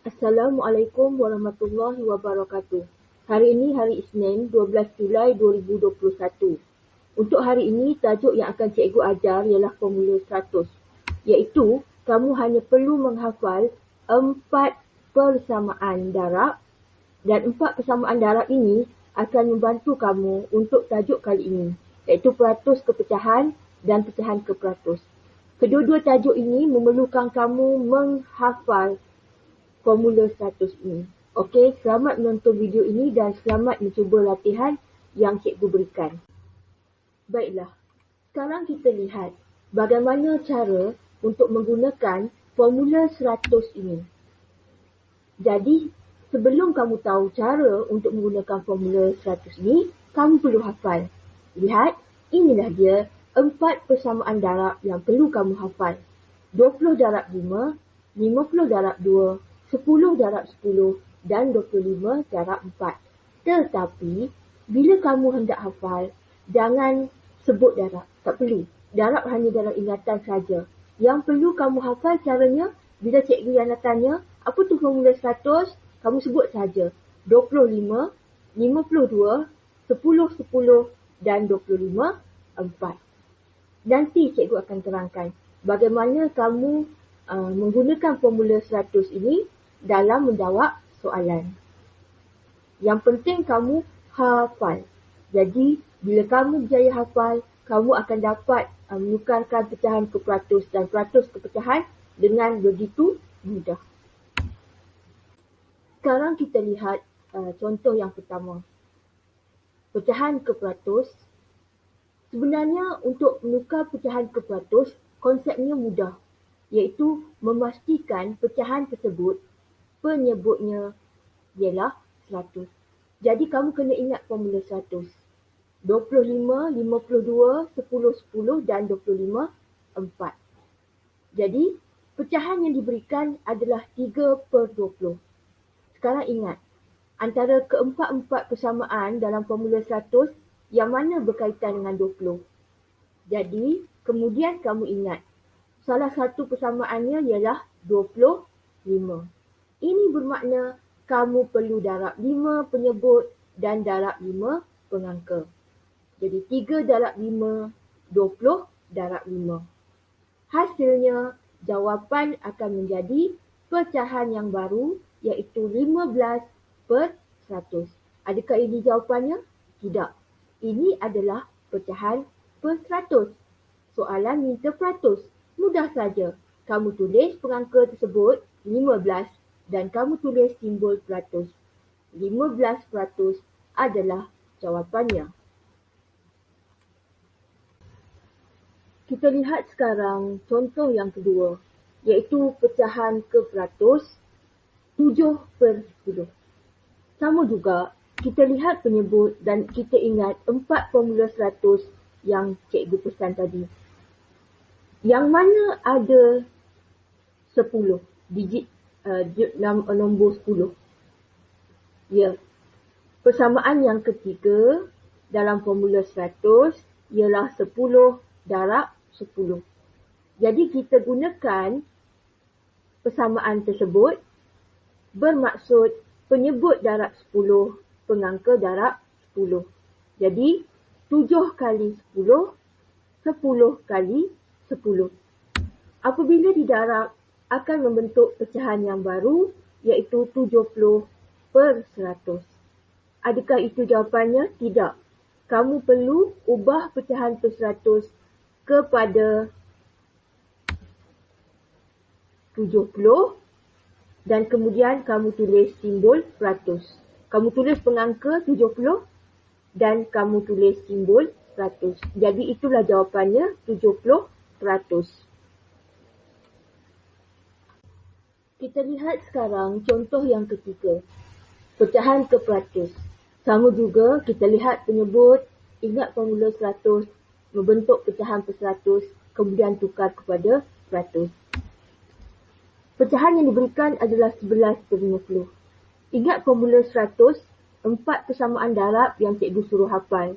Assalamualaikum warahmatullahi wabarakatuh. Hari ini hari Isnin 12 Julai 2021. Untuk hari ini, tajuk yang akan cikgu ajar ialah formula 100. Iaitu, kamu hanya perlu menghafal 4 persamaan darab dan 4 persamaan darab ini akan membantu kamu untuk tajuk kali ini. Iaitu peratus ke pecahan dan pecahan ke peratus. Kedua-dua tajuk ini memerlukan kamu menghafal formula 100 ini. Okey, selamat menonton video ini dan selamat mencuba latihan yang cikgu berikan. Baiklah, sekarang kita lihat bagaimana cara untuk menggunakan formula 100 ini. Jadi, sebelum kamu tahu cara untuk menggunakan formula 100 ini, kamu perlu hafal. Lihat, inilah dia 4 persamaan darab yang perlu kamu hafal. 20 darab 5, 50 darab 2, 10 darab 10 dan 25 darab 4. Tetapi, bila kamu hendak hafal, jangan sebut darab. Tak perlu. Darab hanya dalam ingatan saja. Yang perlu kamu hafal caranya, bila cikgu yang nak tanya, apa tu formula 100? Kamu sebut saja. 25, 52, 10, 10 dan 25, 4. Nanti cikgu akan terangkan bagaimana kamu menggunakan formula 100 ini dalam menjawab soalan. Yang penting kamu hafal. Jadi, bila kamu berjaya hafal, kamu akan dapat menukarkan pecahan ke peratus dan peratus ke pecahan dengan begitu mudah. Sekarang kita lihat contoh yang pertama. Pecahan ke peratus. Sebenarnya untuk menukar pecahan ke peratus, konsepnya mudah. Iaitu memastikan pecahan tersebut penyebutnya ialah 100. Jadi kamu kena ingat formula 100. 25, 52, 10, 10 dan 25, 4. Jadi, pecahan yang diberikan adalah 3/20. Sekarang ingat, antara keempat-empat persamaan dalam formula 100, yang mana berkaitan dengan 20. Jadi, kemudian kamu ingat, salah satu persamaannya ialah 25. Ini bermakna kamu perlu darab 5 penyebut dan darab 5 pengangka. Jadi 3 darab 5, 20 darab 5. Hasilnya, jawapan akan menjadi pecahan yang baru iaitu 15/100. Adakah ini jawapannya? Tidak. Ini adalah pecahan per 100. Soalan minta peratus. Mudah saja. Kamu tulis pengangka tersebut 15 dan kamu tulis simbol peratus. 15% adalah jawapannya. Kita lihat sekarang contoh yang kedua, iaitu pecahan ke peratus 7/10. Sama juga, kita lihat penyebut dan kita ingat 4 formula 100 yang cikgu pesan tadi. Yang mana ada 10 digit nombor 10. Ya. Persamaan yang ketiga dalam formula 100 ialah 10 darab 10. Jadi kita gunakan persamaan tersebut bermaksud penyebut darab 10, pengangka darab 10. Jadi 7 kali 10, 10 kali 10. Apabila didarab, akan membentuk pecahan yang baru iaitu 70/100. Adakah itu jawapannya? Tidak. Kamu perlu ubah pecahan per 100 kepada 70 dan kemudian kamu tulis simbol peratus. Kamu tulis pengangka 70 dan kamu tulis simbol peratus. Jadi itulah jawapannya 70%. Kita lihat sekarang contoh yang ketiga. Pecahan ke peratus. Sama juga kita lihat penyebut, ingat formula 100, membentuk pecahan per 100, kemudian tukar kepada peratus. Pecahan yang diberikan adalah 11/50. Ingat formula 100, 4 persamaan darab yang cikgu suruh hafal.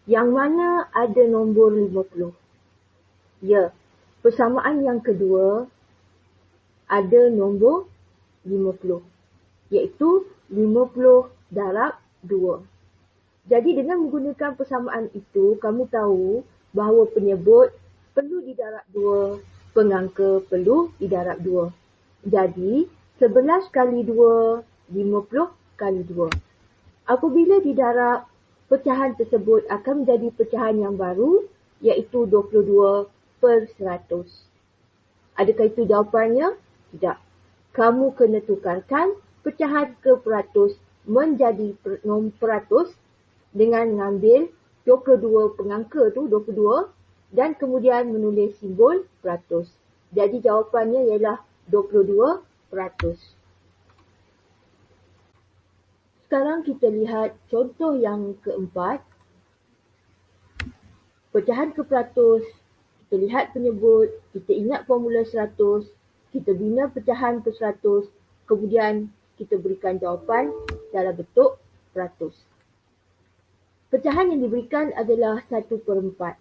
Yang mana ada nombor 50. Ya, persamaan yang kedua ada nombor 50. iaitu 50 darab 2. Jadi dengan menggunakan persamaan itu, kamu tahu bahawa penyebut perlu didarab 2, pengangka perlu didarab 2. Jadi, 11 kali 2, 50 kali 2. Apabila didarab, pecahan tersebut akan menjadi pecahan yang baru, iaitu 22 per 100. Adakah itu jawapannya? Tidak. Kamu kena tukarkan pecahan ke peratus menjadi peratus dengan mengambil 22 pengangka tu 22 dan kemudian menulis simbol peratus. Jadi jawapannya ialah 22%. Sekarang kita lihat contoh yang keempat. Pecahan ke peratus, kita lihat penyebut, kita ingat formula 100, kita bina pecahan per 100, kemudian kita berikan jawapan dalam bentuk peratus. Pecahan yang diberikan adalah 1/4.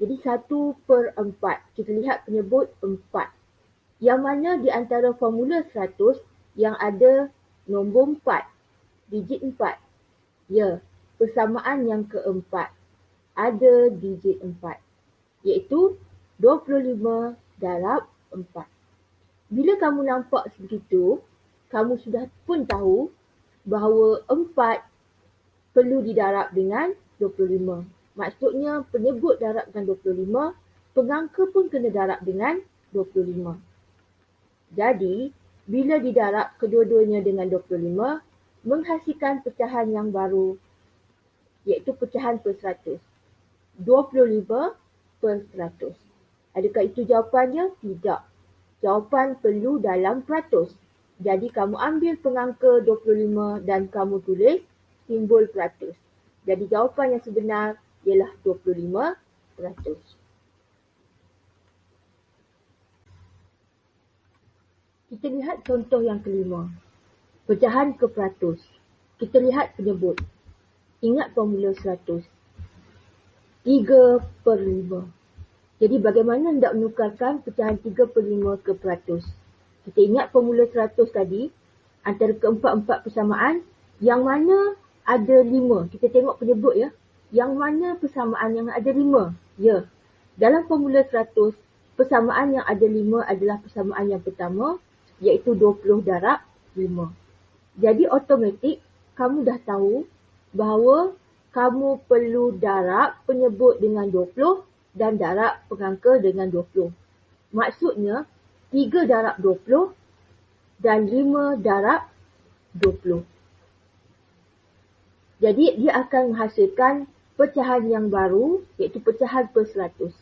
Jadi 1/4. Kita lihat penyebut 4. Yang mana di antara formula 100 yang ada nombor 4, digit 4. Ya, persamaan yang keempat ada digit 4. Iaitu 25 darab 4. Bila kamu nampak sebegitu, kamu sudah pun tahu bahawa 4 perlu didarab dengan 25. Maksudnya penyebut darab dengan 25, pengangka pun kena darab dengan 25. Jadi, bila didarab kedua-duanya dengan 25, menghasilkan pecahan yang baru, iaitu pecahan per 100. 25 per 100. Adakah itu jawapannya? Tidak. Jawapan perlu dalam peratus. Jadi kamu ambil pengangka 25 dan kamu tulis simbol peratus. Jadi jawapan yang sebenar ialah 25%. Kita lihat contoh yang kelima. Pecahan ke peratus. Kita lihat penyebut. Ingat formula 100. 3/5. Jadi bagaimana hendak menukarkan pecahan 3/5 ke peratus? Kita ingat formula 100 tadi, antara keempat-empat persamaan, yang mana ada 5. Kita tengok penyebut ya. Yang mana persamaan yang ada 5? Ya. Dalam formula 100, persamaan yang ada 5 adalah persamaan yang pertama, iaitu 20 darab 5. Jadi automatik kamu dah tahu bahawa kamu perlu darab penyebut dengan 20 dan darab pengangka dengan 20. Maksudnya 3 darab 20 dan 5 darab 20. Jadi dia akan menghasilkan pecahan yang baru, iaitu pecahan per 100.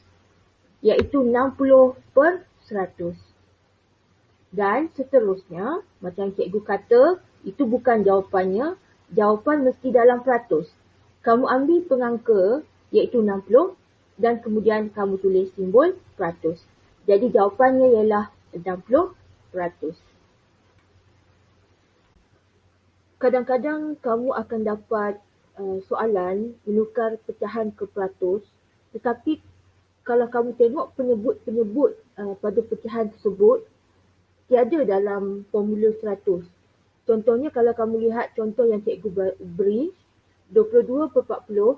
Iaitu 60 per 100. Dan seterusnya, macam cikgu kata, itu bukan jawapannya. Jawapan mesti dalam peratus. Kamu ambil pengangka, iaitu 60, dan kemudian kamu tulis simbol peratus. Jadi jawapannya ialah 60%. Kadang-kadang kamu akan dapat soalan menukar pecahan ke peratus, tetapi kalau kamu tengok penyebut-penyebut pada pecahan tersebut, tiada dalam formula 100. Contohnya kalau kamu lihat contoh yang cikgu beri, 22 per 40,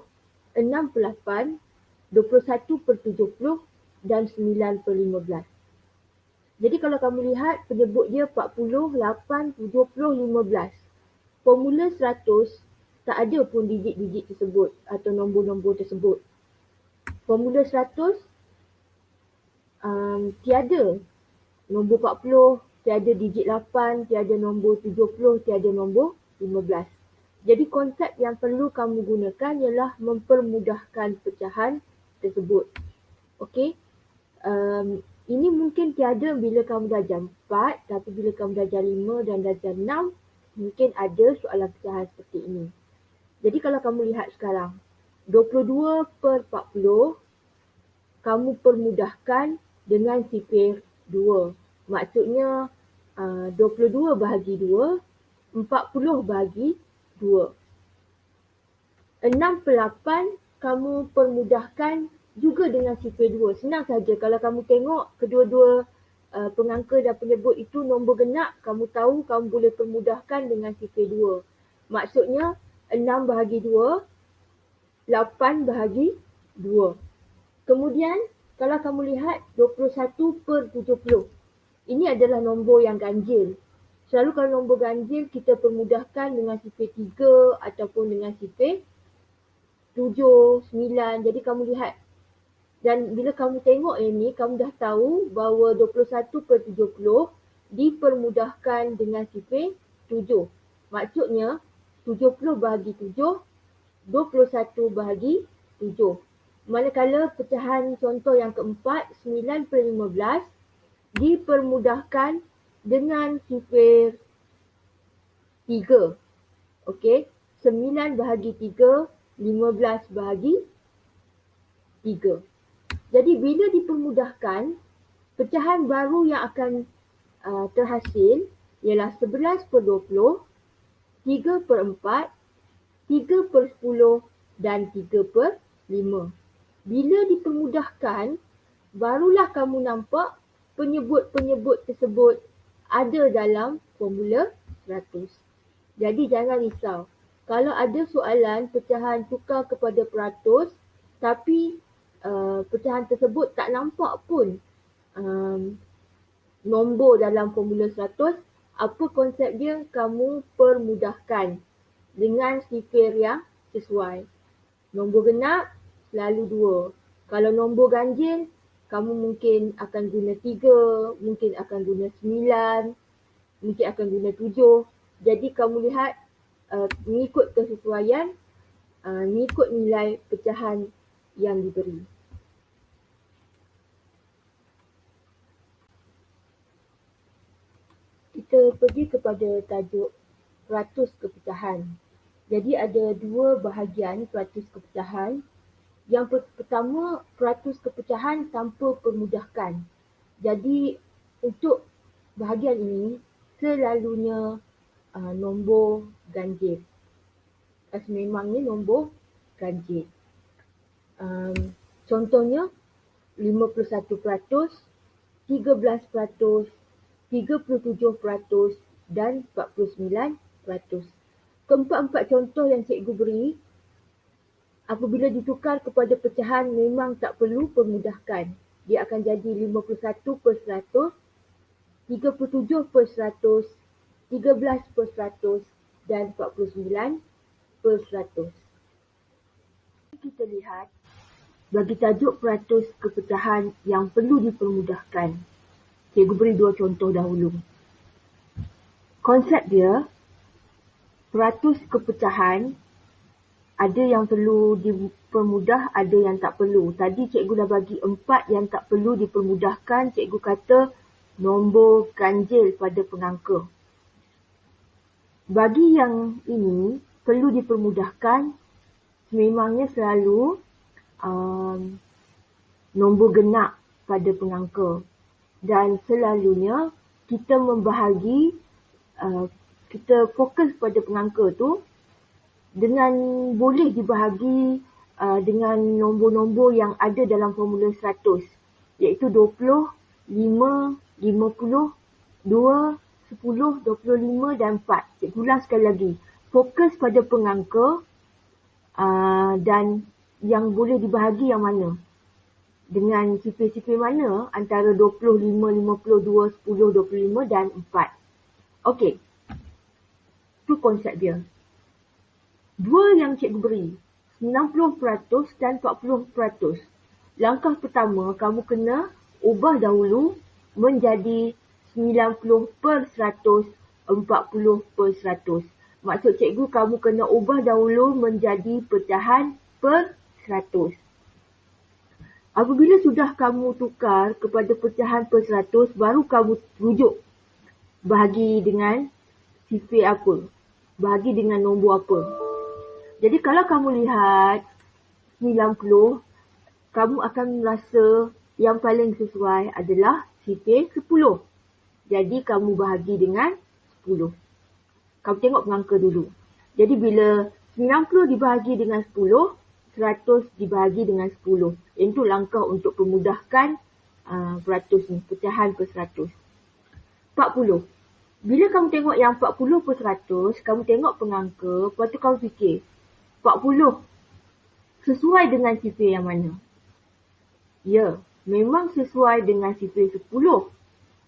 6 per 8, 21 per 70 dan 9 per 15. Jadi kalau kamu lihat penyebut dia 40, 8, 70, 15. Formula 100 tak ada pun digit-digit tersebut atau nombor-nombor tersebut. Formula 100 tiada nombor 40, tiada digit 8, tiada nombor 70, tiada nombor 15. Jadi konsep yang perlu kamu gunakan ialah mempermudahkan pecahan tersebut. Okey. Ini mungkin tiada bila kamu darjah 4, tapi bila kamu darjah 5 dan darjah 6, mungkin ada soalan pecahan seperti ini. Jadi kalau kamu lihat sekarang, 22 per 40, kamu permudahkan dengan sifir 2. Maksudnya 22 bahagi 2, 40 bahagi 2. 6 per 8, kamu permudahkan juga dengan sifir 2. Senang saja kalau kamu tengok kedua-dua pengangka dan penyebut itu nombor genap, kamu tahu kamu boleh permudahkan dengan sifar 2. Maksudnya 6 bahagi 2, 8 bahagi 2. Kemudian kalau kamu lihat 21/70. Ini adalah nombor yang ganjil. Selalu kalau nombor ganjil kita permudahkan dengan sifar 3 ataupun dengan sifar 7, 9. Jadi kamu lihat. Dan bila kamu tengok ini, kamu dah tahu bahawa 21/70 dipermudahkan dengan sifar 7. Maksudnya 70 bahagi 7, 21 bahagi 7. Manakala pecahan contoh yang keempat, 9/15 dipermudahkan dengan sifar 3. Okey, 9 bahagi 3, 15 bahagi 3. Jadi bila dipermudahkan, pecahan baru yang akan terhasil ialah 11/20, 3/4, 3/10 dan 3/5. Bila dipermudahkan, barulah kamu nampak penyebut-penyebut tersebut ada dalam formula 100. Jadi jangan risau. Kalau ada soalan pecahan tukar kepada peratus, tapi pecahan tersebut tak nampak pun nombor dalam formula 100, apa konsep dia? Kamu permudahkan dengan sifar yang sesuai. Nombor genap selalu 2. Kalau nombor ganjil, kamu mungkin akan guna 3, mungkin akan guna 9, mungkin akan guna 7. Jadi kamu lihat mengikut kesesuaian, mengikut nilai pecahan yang diberi. Kita pergi kepada tajuk peratus kepecahan. Jadi ada dua bahagian peratus kepecahan. Yang pertama, peratus kepecahan tanpa permudahkan. Jadi untuk bahagian ini selalunya nombor ganjil. Sememangnya nombor ganjil. Contohnya 51%, 13%, 37% dan 49%. Keempat-empat contoh yang cikgu beri, apabila ditukar kepada pecahan memang tak perlu permudahkan. Dia akan jadi 51%, 37%, 13% dan 49%. Kita lihat bagi tajuk peratus kepecahan yang perlu dipermudahkan. Cikgu beri dua contoh dahulu. Konsep dia, peratus kepecahan ada yang perlu dipermudah, ada yang tak perlu. Tadi cikgu dah bagi 4 yang tak perlu dipermudahkan. Cikgu kata nombor ganjil pada pengangka. Bagi yang ini perlu dipermudahkan, sememangnya selalu nombor genap pada pengangka. Dan selalunya kita membahagi, kita fokus pada pengangka tu dengan boleh dibahagi dengan nombor-nombor yang ada dalam formula 100, iaitu 20, 5, 50, 2, 10, 25 dan 4. Cikgu ulang sekali lagi. Fokus pada pengangka dan yang boleh dibahagi yang mana? Dengan sifar-sifar mana? Antara 20, 5, 52, 10, 25 dan 4. Okey. Itu konsep dia. Dua yang cikgu beri, 90% dan 40%. Langkah pertama, kamu kena ubah dahulu menjadi 90%, 40%. Maksud cikgu, kamu kena ubah dahulu menjadi pecahan per 100. Apabila sudah kamu tukar kepada pecahan per 100, baru kamu rujuk bahagi dengan sifar apa, bahagi dengan nombor apa. Jadi kalau kamu lihat 90, kamu akan rasa yang paling sesuai adalah sifar 10. Jadi kamu bahagi dengan 10. Kamu tengok pengangka dulu. Jadi bila 90 dibahagi dengan 10, 100 dibahagi dengan 10. Itu langkah untuk memudahkan peratus ni, pecahan per 100. 40. Bila kamu tengok yang 40 per 100, kamu tengok pengangka, lepas tu kamu fikir, 40 sesuai dengan sifir yang mana? Ya, memang sesuai dengan sifir 10.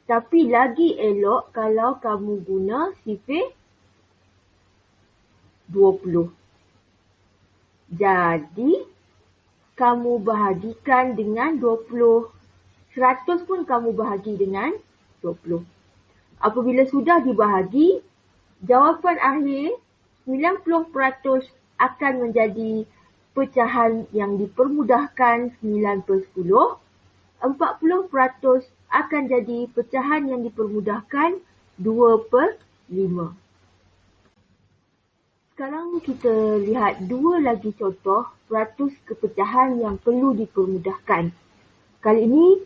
Tapi lagi elok kalau kamu guna sifir 20. Jadi, kamu bahagikan dengan 20. 100 pun kamu bahagi dengan 20. Apabila sudah dibahagi, jawapan akhir 90% akan menjadi pecahan yang dipermudahkan 9 per 10. 40% akan jadi pecahan yang dipermudahkan 2 per 5. Sekarang kita lihat dua lagi contoh peratus kepecahan yang perlu dipermudahkan. Kali ini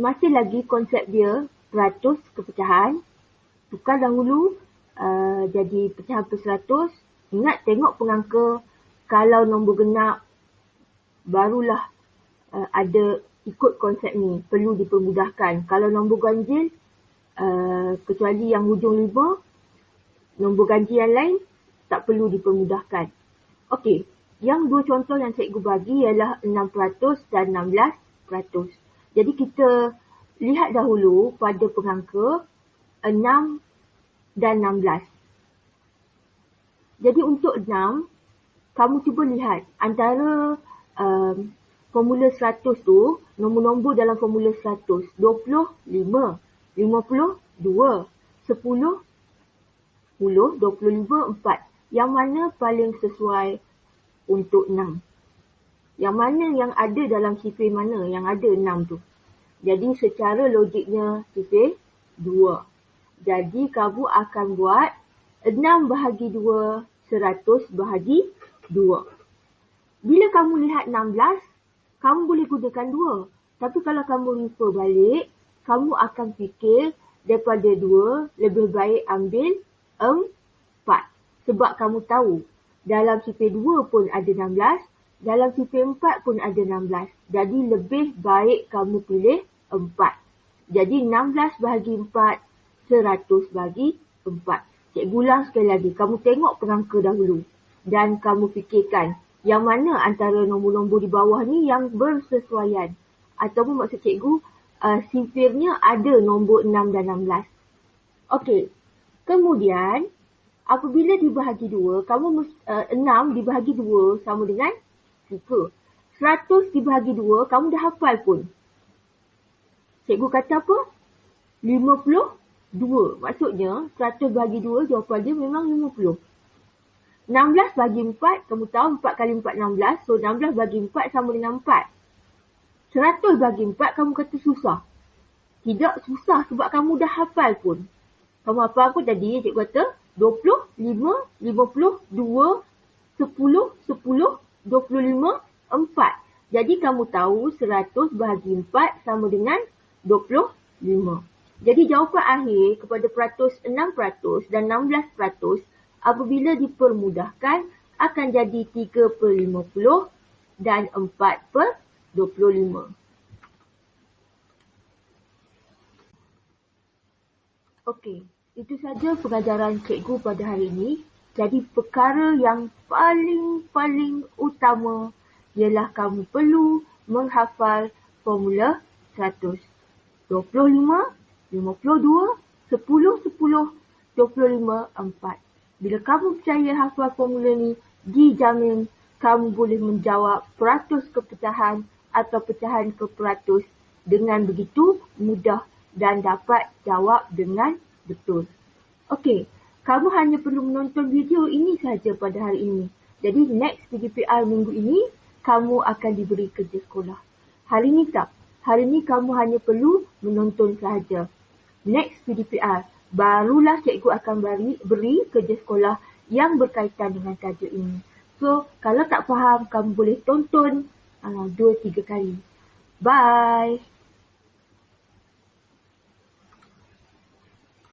masih lagi konsep dia peratus kepecahan. Tukar dahulu jadi pecahan per 100. Ingat tengok pengangka, kalau nombor genap barulah ada ikut konsep ni, perlu dipermudahkan. Kalau nombor ganjil, kecuali yang hujung 5, nombor ganjil yang lain tak perlu dipermudahkan. Okey, yang dua contoh yang cikgu bagi ialah 6% dan 16%. Jadi kita lihat dahulu pada pengangka 6 dan 16. Jadi untuk 6, kamu cuba lihat antara formula 100 tu, nombor-nombor dalam formula 100. 20, 5. 50, 2. 10, 25, 4. Yang mana paling sesuai untuk 6? Yang mana yang ada dalam sifir mana yang ada 6 tu? Jadi secara logiknya sifir 2. Jadi kamu akan buat 6 bahagi 2, 100 bahagi 2. Bila kamu lihat 16, kamu boleh gunakan 2. Tapi kalau kamu refer balik, kamu akan fikir daripada 2, lebih baik ambil 4. Sebab kamu tahu, dalam sifir 2 pun ada 16, dalam sifir 4 pun ada 16. Jadi lebih baik kamu pilih 4. Jadi 16 bahagi 4, 100 bahagi 4. Cikgu ulang sekali lagi, kamu tengok pengangka dahulu. Dan kamu fikirkan, yang mana antara nombor-nombor di bawah ni yang bersesuaian. Ataupun maksud cikgu, sifirnya ada nombor 6 dan 16. Okey, kemudian apabila dibahagi 2, 6 dibahagi 2 sama dengan 3. 100 dibahagi 2, kamu dah hafal pun. Cikgu kata apa? 52. Maksudnya, 100 bahagi 2, jawapan dia memang 50. 16 bahagi 4, kamu tahu 4 kali 4, 16. So, 16 bahagi 4 sama dengan 4. 100 bahagi 4, kamu kata susah. Tidak susah sebab kamu dah hafal pun. Kamu hafal apa tadi? Cikgu kata 20, 5, 50, 2, 10, 10, 25, 4. Jadi kamu tahu 100 bahagi 4 sama dengan 25. Jadi jawapan akhir kepada peratus 6% dan 16% apabila dipermudahkan akan jadi 3 per 50 dan 4 per 25. Okey, itu saja pengajaran cikgu pada hari ini. Jadi perkara yang paling utama ialah kamu perlu menghafal formula 100. 25, 52, 10, 10, 25, 4. Bila kamu percaya hafal formula ni, dijamin kamu boleh menjawab peratus kepecahan atau pecahan ke peratus dengan begitu mudah dan dapat jawab dengan betul. Okey, kamu hanya perlu menonton video ini sahaja pada hari ini. Jadi next PDPR minggu ini, kamu akan diberi kerja sekolah. Hari ini tak. Hari ini kamu hanya perlu menonton sahaja. Next PDPR, barulah cikgu akan beri kerja sekolah yang berkaitan dengan tajuk ini. So, kalau tak faham, kamu boleh tonton 2-3 kali. Bye!